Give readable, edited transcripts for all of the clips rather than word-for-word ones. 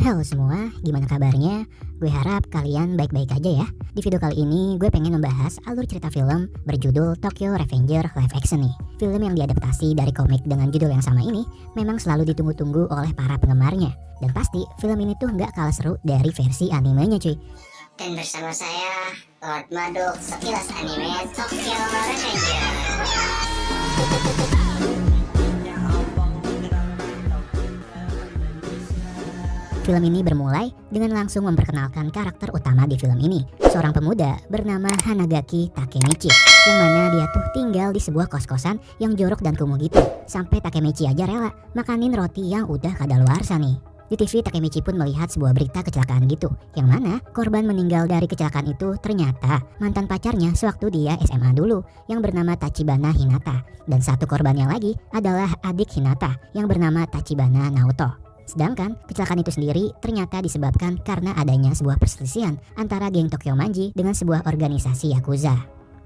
Halo semua, gimana kabarnya? Gue harap kalian baik-baik aja ya. Di video kali ini gue pengen membahas alur cerita film berjudul Tokyo Revenger live action nih. Film yang diadaptasi dari komik dengan judul yang sama ini memang selalu ditunggu-tunggu oleh para penggemarnya. Dan pasti film ini tuh nggak kalah seru dari versi animenya cuy. Dan bersama saya, Lord Maduk, sekilas anime Tokyo Revenger. Film ini bermulai dengan langsung memperkenalkan karakter utama di film ini, seorang pemuda bernama Hanagaki Takemichi, yang mana dia tuh tinggal di sebuah kos-kosan yang jorok dan kumuh gitu. Sampai Takemichi aja rela makanin roti yang udah kadaluarsa nih. Di TV, Takemichi pun melihat sebuah berita kecelakaan gitu, yang mana korban meninggal dari kecelakaan itu ternyata mantan pacarnya sewaktu dia SMA dulu, yang bernama Tachibana Hinata. Dan satu korbannya lagi adalah adik Hinata, yang bernama Tachibana Naoto. Sedangkan kecelakaan itu sendiri ternyata disebabkan karena adanya sebuah perselisihan antara geng Tokyo Manji dengan sebuah organisasi Yakuza.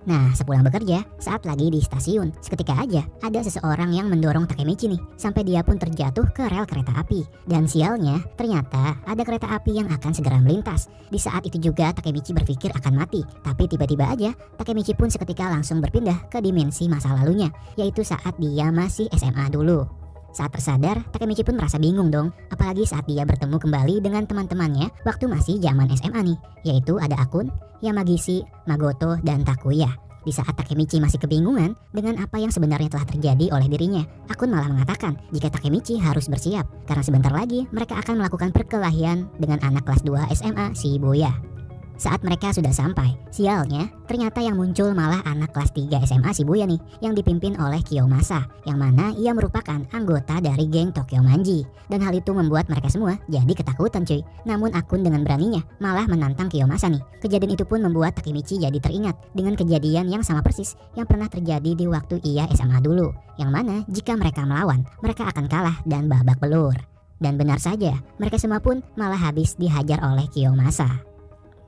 Nah, sepulang bekerja, saat lagi di stasiun, seketika aja ada seseorang yang mendorong Takemichi nih, sampai dia pun terjatuh ke rel kereta api. Dan sialnya, ternyata ada kereta api yang akan segera melintas. Di saat itu juga Takemichi berpikir akan mati, tapi tiba-tiba aja Takemichi pun seketika langsung berpindah ke dimensi masa lalunya, yaitu saat dia masih SMA dulu. Saat tersadar, Takemichi pun merasa bingung dong, apalagi saat dia bertemu kembali dengan teman-temannya waktu masih zaman SMA nih, yaitu ada Akun, Yamagishi, Magoto, dan Takuya. Di saat Takemichi masih kebingungan dengan apa yang sebenarnya telah terjadi oleh dirinya, Akun malah mengatakan jika Takemichi harus bersiap, karena sebentar lagi mereka akan melakukan perkelahian dengan anak kelas 2 SMA Shibuya. Saat mereka sudah sampai, sialnya ternyata yang muncul malah anak kelas 3 SMA Shibuya nih, yang dipimpin oleh Kiyomasa, yang mana ia merupakan anggota dari geng Tokyo Manji. Dan hal itu membuat mereka semua jadi ketakutan cuy. Namun Akun dengan beraninya malah menantang Kiyomasa nih. Kejadian itu pun membuat Takemichi jadi teringat dengan kejadian yang sama persis yang pernah terjadi di waktu ia SMA dulu, yang mana jika mereka melawan, mereka akan kalah dan babak belur. Dan benar saja, mereka semua pun malah habis dihajar oleh Kiyomasa.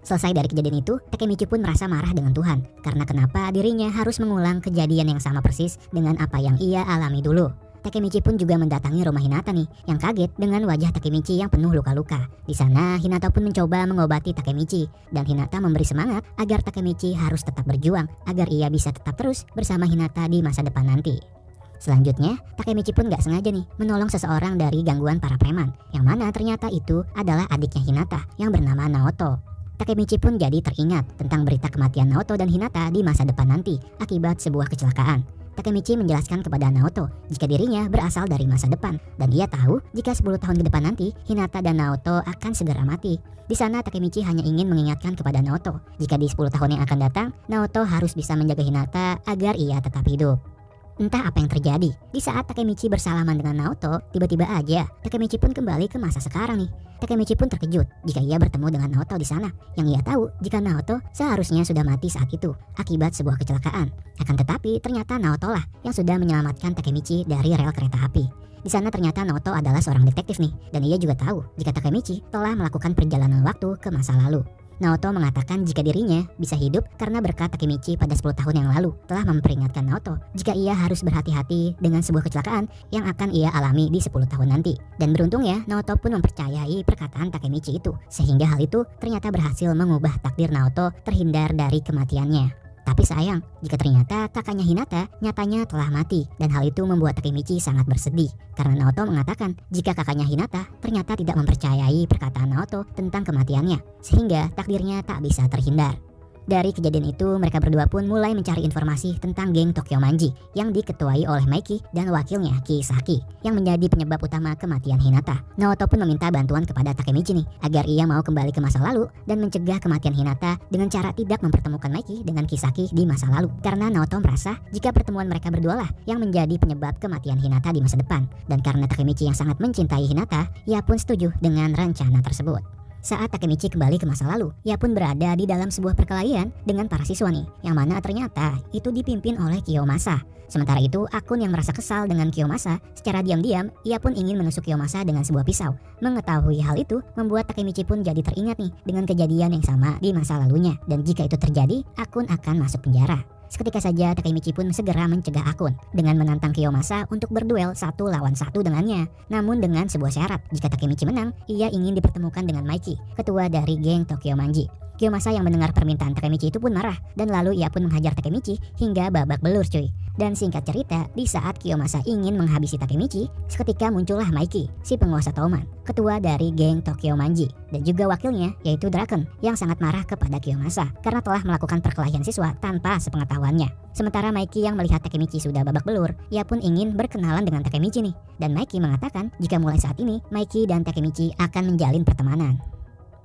Selesai dari kejadian itu, Takemichi pun merasa marah dengan Tuhan karena kenapa dirinya harus mengulang kejadian yang sama persis dengan apa yang ia alami dulu. Takemichi pun juga mendatangi rumah Hinata nih, yang kaget dengan wajah Takemichi yang penuh luka-luka. Di sana, Hinata pun mencoba mengobati Takemichi, dan Hinata memberi semangat agar Takemichi harus tetap berjuang agar ia bisa tetap terus bersama Hinata di masa depan nanti. Selanjutnya, Takemichi pun gak sengaja nih menolong seseorang dari gangguan para preman, yang mana ternyata itu adalah adiknya Hinata yang bernama Naoto. Takemichi pun jadi teringat tentang berita kematian Naoto dan Hinata di masa depan nanti akibat sebuah kecelakaan. Takemichi menjelaskan kepada Naoto jika dirinya berasal dari masa depan dan dia tahu jika 10 tahun ke depan nanti Hinata dan Naoto akan segera mati. Di sana Takemichi hanya ingin mengingatkan kepada Naoto jika di 10 tahun yang akan datang Naoto harus bisa menjaga Hinata agar ia tetap hidup. Entah apa yang terjadi, di saat Takemichi bersalaman dengan Naoto, tiba-tiba aja Takemichi pun kembali ke masa sekarang nih. Takemichi pun terkejut jika ia bertemu dengan Naoto di sana, yang ia tahu jika Naoto seharusnya sudah mati saat itu akibat sebuah kecelakaan. Akan tetapi ternyata Naoto lah yang sudah menyelamatkan Takemichi dari rel kereta api. Di sana ternyata Naoto adalah seorang detektif nih, dan ia juga tahu jika Takemichi telah melakukan perjalanan waktu ke masa lalu. Naoto mengatakan jika dirinya bisa hidup karena berkat Takemichi pada 10 tahun yang lalu telah memperingatkan Naoto jika ia harus berhati-hati dengan sebuah kecelakaan yang akan ia alami di 10 tahun nanti. Dan beruntungnya Naoto pun mempercayai perkataan Takemichi itu, sehingga hal itu ternyata berhasil mengubah takdir Naoto terhindar dari kematiannya. Tapi sayang, jika ternyata kakaknya Hinata nyatanya telah mati, dan hal itu membuat Takemichi sangat bersedih karena Naoto mengatakan jika kakaknya Hinata ternyata tidak mempercayai perkataan Naoto tentang kematiannya, sehingga takdirnya tak bisa terhindar. Dari kejadian itu, mereka berdua pun mulai mencari informasi tentang geng Tokyo Manji yang diketuai oleh Maiki dan wakilnya Kisaki yang menjadi penyebab utama kematian Hinata. Naoto pun meminta bantuan kepada Takemichi nih agar ia mau kembali ke masa lalu dan mencegah kematian Hinata dengan cara tidak mempertemukan Maiki dengan Kisaki di masa lalu. Karena Naoto merasa jika pertemuan mereka berdua lah yang menjadi penyebab kematian Hinata di masa depan. Dan karena Takemichi yang sangat mencintai Hinata, ia pun setuju dengan rencana tersebut. Saat Takemichi kembali ke masa lalu, ia pun berada di dalam sebuah perkelahian dengan para siswa nih, yang mana ternyata itu dipimpin oleh Kiyomasa. Sementara itu, akun yang merasa kesal dengan Kiyomasa, secara diam-diam ia pun ingin menusuk Kiyomasa dengan sebuah pisau. Mengetahui hal itu, membuat Takemichi pun jadi teringat nih dengan kejadian yang sama di masa lalunya, dan jika itu terjadi, akun akan masuk penjara. Seketika saja Takemichi pun segera mencegah akun dengan menantang Kiyomasa untuk berduel 1 lawan 1 dengannya. Namun dengan sebuah syarat, jika Takemichi menang, ia ingin dipertemukan dengan Maiki, ketua dari geng Tokyo Manji. Kiyomasa yang mendengar permintaan Takemichi itu pun marah, dan lalu ia pun menghajar Takemichi hingga babak belur cuy. Dan singkat cerita, di saat Kiyomasa ingin menghabisi Takemichi, seketika muncullah Maiki, si penguasa Touman, ketua dari geng Tokyo Manji, dan juga wakilnya yaitu Draken yang sangat marah kepada Kiyomasa karena telah melakukan perkelahian siswa tanpa sepengetahuannya. Sementara Maiki yang melihat Takemichi sudah babak belur, ia pun ingin berkenalan dengan Takemichi nih. Dan Maiki mengatakan jika mulai saat ini Maiki dan Takemichi akan menjalin pertemanan.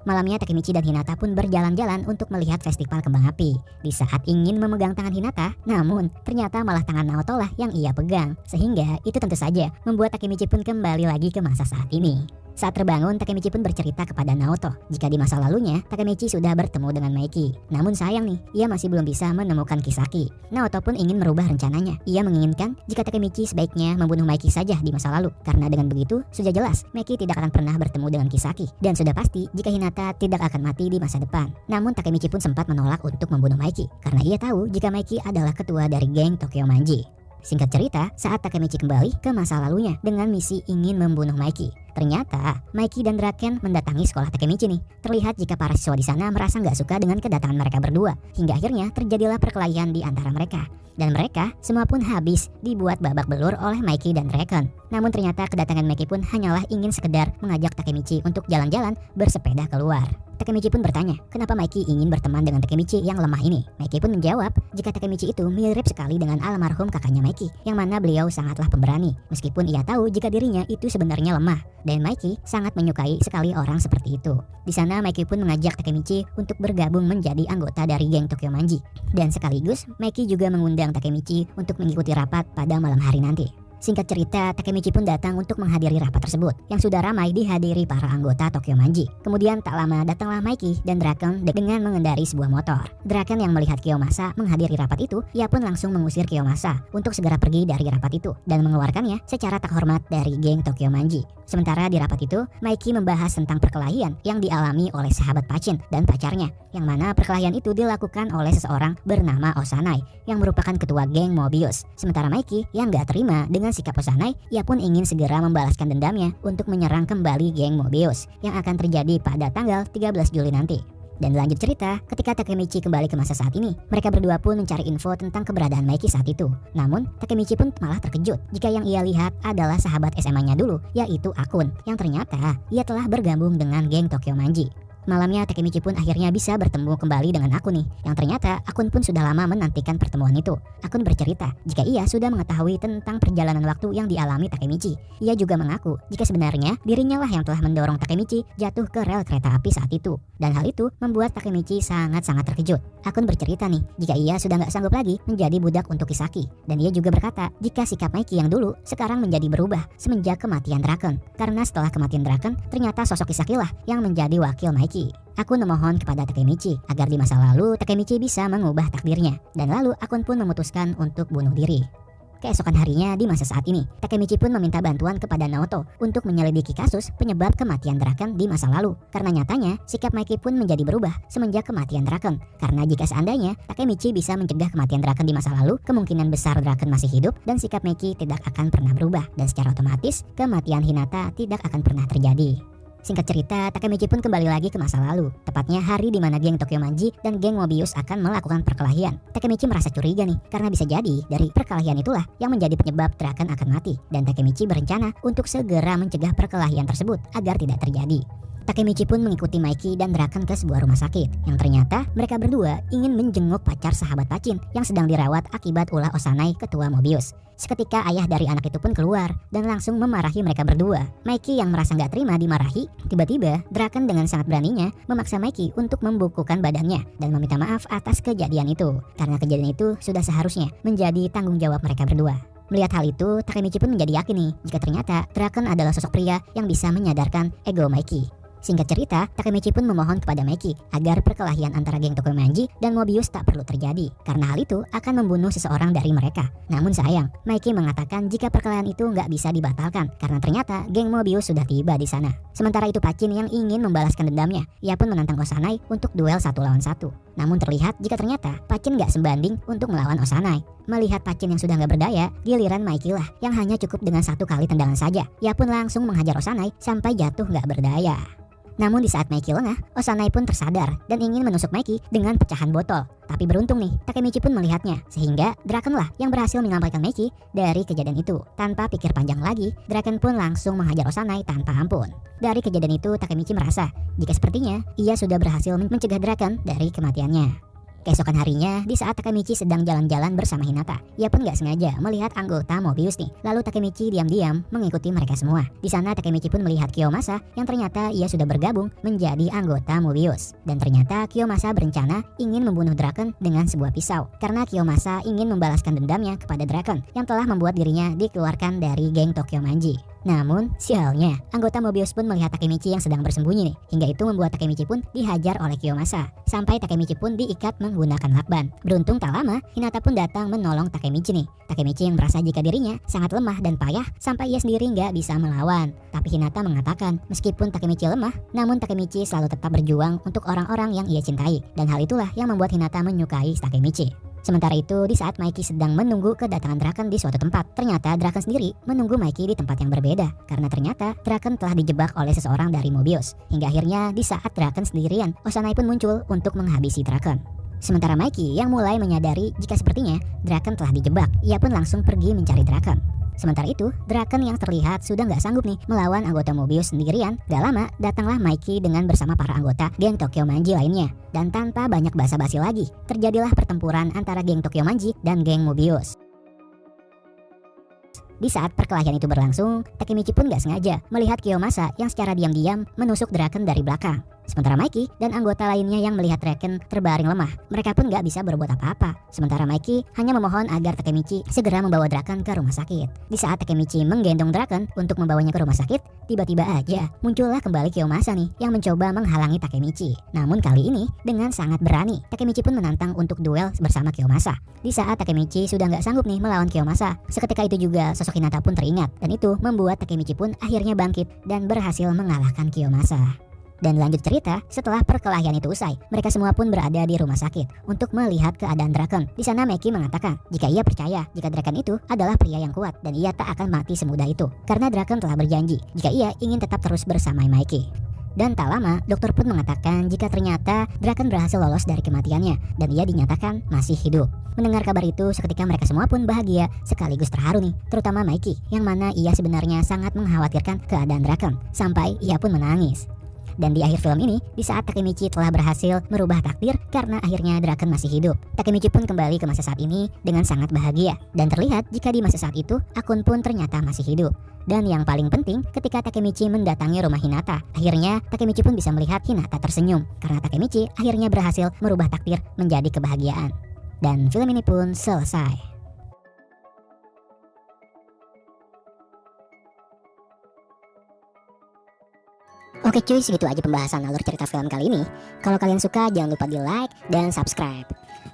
Malamnya Takemichi dan Hinata pun berjalan-jalan untuk melihat festival kembang api. Di saat ingin memegang tangan Hinata, namun ternyata malah tangan Naoto lah yang ia pegang. Sehingga itu tentu saja membuat Takemichi pun kembali lagi ke masa saat ini. Saat terbangun, Takemichi pun bercerita kepada Naoto jika di masa lalunya Takemichi sudah bertemu dengan Maiki. Namun sayang nih, ia masih belum bisa menemukan Kisaki. Naoto pun ingin merubah rencananya. Ia menginginkan jika Takemichi sebaiknya membunuh Maiki saja di masa lalu, karena dengan begitu sudah jelas Maiki tidak akan pernah bertemu dengan Kisaki, dan sudah pasti jika Hinata tidak akan mati di masa depan. Namun Takemichi pun sempat menolak untuk membunuh Maiki karena ia tahu jika Maiki adalah ketua dari geng Tokyo Manji. Singkat cerita, saat Takemichi kembali ke masa lalunya dengan misi ingin membunuh Maiki, ternyata Maiki dan Draken mendatangi sekolah Takemichi nih. Terlihat jika para siswa di sana merasa nggak suka dengan kedatangan mereka berdua, hingga akhirnya terjadilah perkelahian di antara mereka. Dan mereka semua pun habis dibuat babak belur oleh Maiki dan Draken. Namun ternyata kedatangan Maiki pun hanyalah ingin sekedar mengajak Takemichi untuk jalan-jalan bersepeda keluar. Takemichi pun bertanya, kenapa Maiki ingin berteman dengan Takemichi yang lemah ini? Maiki pun menjawab, jika Takemichi itu mirip sekali dengan almarhum kakaknya Maiki, yang mana beliau sangatlah pemberani, meskipun ia tahu jika dirinya itu sebenarnya lemah. Dan Maiki sangat menyukai sekali orang seperti itu. Di sana Maiki pun mengajak Takemichi untuk bergabung menjadi anggota dari geng Tokyo Manji. Dan sekaligus Maiki juga mengundang Takemichi untuk mengikuti rapat pada malam hari nanti. Singkat cerita, Takemichi pun datang untuk menghadiri rapat tersebut yang sudah ramai dihadiri para anggota Tokyo Manji. Kemudian tak lama datanglah Maiki dan Draken dengan mengendari sebuah motor. Draken yang melihat Kiyomasa menghadiri rapat itu, ia pun langsung mengusir Kiyomasa untuk segera pergi dari rapat itu dan mengeluarkannya secara tak hormat dari geng Tokyo Manji. Sementara di rapat itu, Maiki membahas tentang perkelahian yang dialami oleh sahabat Pachin dan pacarnya, yang mana perkelahian itu dilakukan oleh seseorang bernama Osanai yang merupakan ketua geng Mobius. Sementara Maiki yang gak terima dengan sikap Osanai, ia pun ingin segera membalaskan dendamnya untuk menyerang kembali geng Mobius yang akan terjadi pada tanggal 13 Juli nanti. Dan lanjut cerita, ketika Takemichi kembali ke masa saat ini, mereka berdua pun mencari info tentang keberadaan Maiki saat itu. Namun, Takemichi pun malah terkejut jika yang ia lihat adalah sahabat SMA-nya dulu, yaitu Akun, yang ternyata ia telah bergabung dengan geng Tokyo Manji. Malamnya Takemichi pun akhirnya bisa bertemu kembali dengan Akun nih, yang ternyata Akun pun sudah lama menantikan pertemuan itu. Akun bercerita jika ia sudah mengetahui tentang perjalanan waktu yang dialami Takemichi. Ia juga mengaku jika sebenarnya dirinya lah yang telah mendorong Takemichi jatuh ke rel kereta api saat itu. Dan hal itu membuat Takemichi sangat-sangat terkejut. Akun bercerita nih jika ia sudah nggak sanggup lagi menjadi budak untuk Kisaki. Dan ia juga berkata jika sikap Maiki yang dulu sekarang menjadi berubah semenjak kematian Draken. Karena setelah kematian Draken, ternyata sosok Kisaki lah yang menjadi wakil Maiki. Akun memohon kepada Takemichi agar di masa lalu Takemichi bisa mengubah takdirnya, dan lalu Akun pun memutuskan untuk bunuh diri. Keesokan harinya di masa saat ini, Takemichi pun meminta bantuan kepada Naoto untuk menyelidiki kasus penyebab kematian Draken di masa lalu. Karena nyatanya sikap Maiki pun menjadi berubah semenjak kematian Draken. Karena jika seandainya Takemichi bisa mencegah kematian Draken di masa lalu, kemungkinan besar Draken masih hidup dan sikap Maiki tidak akan pernah berubah, dan secara otomatis kematian Hinata tidak akan pernah terjadi. Singkat cerita, Takemichi pun kembali lagi ke masa lalu, tepatnya hari di mana geng Tokyo Manji dan geng Mobius akan melakukan perkelahian. Takemichi merasa curiga nih, karena bisa jadi dari perkelahian itulah yang menjadi penyebab Draken akan mati, dan Takemichi berencana untuk segera mencegah perkelahian tersebut agar tidak terjadi. Takemichi pun mengikuti Maiki dan Draken ke sebuah rumah sakit, yang ternyata mereka berdua ingin menjenguk pacar sahabat Pachin yang sedang dirawat akibat ulah Osanai, ketua Mobius. Seketika ayah dari anak itu pun keluar dan langsung memarahi mereka berdua. Maiki yang merasa nggak terima dimarahi, tiba-tiba Draken dengan sangat beraninya memaksa Maiki untuk membukukan badannya dan meminta maaf atas kejadian itu, karena kejadian itu sudah seharusnya menjadi tanggung jawab mereka berdua. Melihat hal itu, Takemichi pun menjadi yakin nih jika ternyata Draken adalah sosok pria yang bisa menyadarkan ego Maiki. Singkat cerita, Takemichi pun memohon kepada Maki agar perkelahian antara geng Tokomanji dan Mobius tak perlu terjadi, karena hal itu akan membunuh seseorang dari mereka. Namun sayang, Maki mengatakan jika perkelahian itu nggak bisa dibatalkan, karena ternyata geng Mobius sudah tiba di sana. Sementara itu Pachin yang ingin membalaskan dendamnya, ia pun menantang Osanai untuk duel 1 lawan 1. Namun terlihat jika ternyata Pachin nggak sebanding untuk melawan Osanai. Melihat Pachin yang sudah nggak berdaya, giliran Maki lah yang hanya cukup dengan 1 kali tendangan saja. Ia pun langsung menghajar Osanai sampai jatuh nggak berdaya. Namun di saat Maki lengah, Osanai pun tersadar dan ingin menusuk Maki dengan pecahan botol. Tapi beruntung nih, Takemichi pun melihatnya, sehingga Draken lah yang berhasil menyelamatkan Maki dari kejadian itu. Tanpa pikir panjang lagi, Draken pun langsung menghajar Osanai tanpa ampun. Dari kejadian itu, Takemichi merasa jika sepertinya ia sudah berhasil mencegah Draken dari kematiannya. Keesokan harinya, di saat Takemichi sedang jalan-jalan bersama Hinata, ia pun gak sengaja melihat anggota Mobius nih. Lalu Takemichi diam-diam mengikuti mereka semua. Di sana Takemichi pun melihat Kiyomasa yang ternyata ia sudah bergabung menjadi anggota Mobius. Dan ternyata Kiyomasa berencana ingin membunuh Draken dengan sebuah pisau, karena Kiyomasa ingin membalaskan dendamnya kepada Draken yang telah membuat dirinya dikeluarkan dari geng Tokomanji. Namun, sialnya, anggota Mobius pun melihat Takemichi yang sedang bersembunyi nih. Hingga itu membuat Takemichi pun dihajar oleh Kiyomasa. Sampai Takemichi pun diikat menggunakan lakban. Beruntung tak lama, Hinata pun datang menolong Takemichi nih. Takemichi yang merasa jika dirinya sangat lemah dan payah sampai ia sendiri nggak bisa melawan. Tapi Hinata mengatakan, meskipun Takemichi lemah, namun Takemichi selalu tetap berjuang untuk orang-orang yang ia cintai. Dan hal itulah yang membuat Hinata menyukai Takemichi. Sementara itu, di saat Maki sedang menunggu kedatangan Draken di suatu tempat, ternyata Draken sendiri menunggu Maki di tempat yang berbeda. Karena ternyata Draken telah dijebak oleh seseorang dari Mobius. Hingga akhirnya di saat Draken sendirian, Osanai pun muncul untuk menghabisi Draken. Sementara Maki yang mulai menyadari jika sepertinya Draken telah dijebak, ia pun langsung pergi mencari Draken. Sementara itu, Draken yang terlihat sudah nggak sanggup nih melawan anggota Mobius sendirian. Gak lama, datanglah Maki dengan bersama para anggota geng Tokomanji lainnya. Dan tanpa banyak basa-basi lagi, terjadilah pertempuran antara geng Tokomanji dan geng Mobius. Di saat perkelahian itu berlangsung, Takemichi pun gak sengaja melihat Kiyomasa yang secara diam-diam menusuk Draken dari belakang. Sementara Maki dan anggota lainnya yang melihat Draken terbaring lemah, mereka pun gak bisa berbuat apa-apa. Sementara Maki hanya memohon agar Takemichi segera membawa Draken ke rumah sakit. Di saat Takemichi menggendong Draken untuk membawanya ke rumah sakit, tiba-tiba aja muncullah kembali Kiyomasa nih yang mencoba menghalangi Takemichi. Namun kali ini dengan sangat berani, Takemichi pun menantang untuk duel bersama Kiyomasa. Di saat Takemichi sudah gak sanggup nih melawan Kiyomasa, seketika itu juga sosok Hinata pun teringat, dan itu membuat Takemichi pun akhirnya bangkit dan berhasil mengalahkan Kiyomasa. Dan lanjut cerita, setelah perkelahian itu usai, mereka semua pun berada di rumah sakit untuk melihat keadaan Draken. Di sana Maki mengatakan jika ia percaya jika Draken itu adalah pria yang kuat dan ia tak akan mati semudah itu, karena Draken telah berjanji jika ia ingin tetap terus bersama Maki. Dan tak lama, dokter pun mengatakan jika ternyata Draken berhasil lolos dari kematiannya dan ia dinyatakan masih hidup. Mendengar kabar itu, seketika mereka semua pun bahagia sekaligus terharu nih, terutama Maki yang mana ia sebenarnya sangat mengkhawatirkan keadaan Draken sampai ia pun menangis. Dan di akhir film ini, di saat Takemichi telah berhasil merubah takdir karena akhirnya Draken masih hidup, Takemichi pun kembali ke masa saat ini dengan sangat bahagia. Dan terlihat jika di masa saat itu, Akun pun ternyata masih hidup. Dan yang paling penting, ketika Takemichi mendatangi rumah Hinata, akhirnya Takemichi pun bisa melihat Hinata tersenyum karena Takemichi akhirnya berhasil merubah takdir menjadi kebahagiaan. Dan film ini pun selesai. Oke cuy, segitu aja pembahasan alur cerita film kali ini. Kalau kalian suka, jangan lupa di like dan subscribe.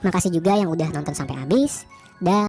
Makasih juga yang udah nonton sampai habis. Dan